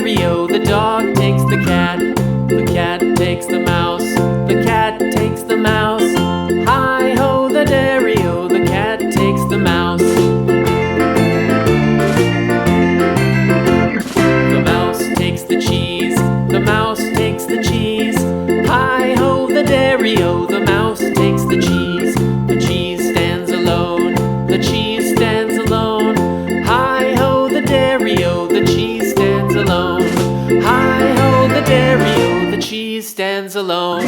dairy-o, the dog takes the cat. The cat takes the mouse. The cat takes the mouse. Hi-ho, the dairy-o, the cat takes the mouse. The mouse takes the cheese. The mouse takes the cheese. Hi-ho, the dairy-o, the mouse takes the cheese. The cheese stands alone. The cheese stands alone. Hi-ho, the dairy-o, the cheese stands alone. Hi-ho, the dairy-o, the cheese stands alone.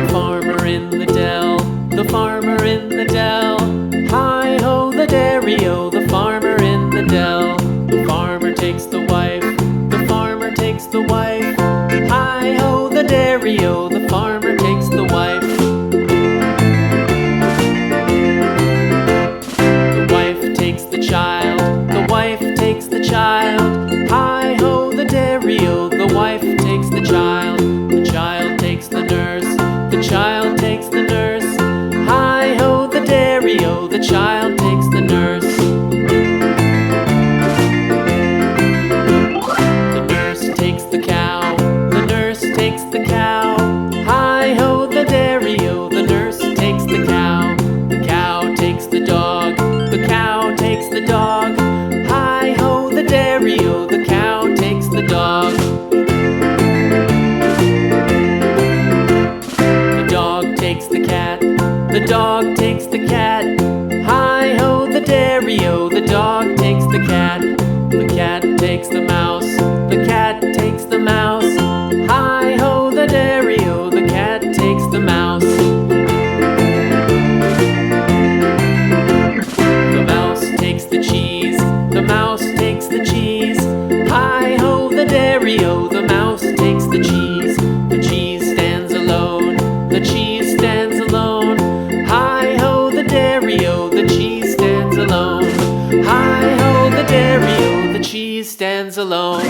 The farmer in the dell. The farmer in the dell. Hi-ho, the dairy-o, the farmer in the dell. The farmer takes the wife. The farmer takes the wife. Hi-ho, the dairy-o, the farmer takes the wife. The wife takes the child. The wife takes the child. Hi-ho, the dairy-o, the wife takes the child. The child takes the nurse. The child takes the nurse. Hi-ho, the dairy-o, the child takes the nurse. The nurse takes the cow. The nurse takes the cow. Hi-ho, the dairy-o, the nurse takes the cow. The cow takes the dog. The cow takes the dog. Hi-ho, the dairy-o, the cow takes the dog. The dog takes the cat. The dog takes the cat. Hi-ho, the dairy-o, the dog takes the cat. The cat takes the mouse. The cat takes the mouse. Hi-ho, the dairy-o, the cat takes the mouse. The mouse takes the cheese. The mouse takes the cheese. Hi-ho, the dairy-o, the mouse takes the cheese. The cheese stands alone. The cheese stands alone. Hi-ho, the dairy-o, the cheese stands alone. Hi-ho, the dairy-o, the cheese stands alone.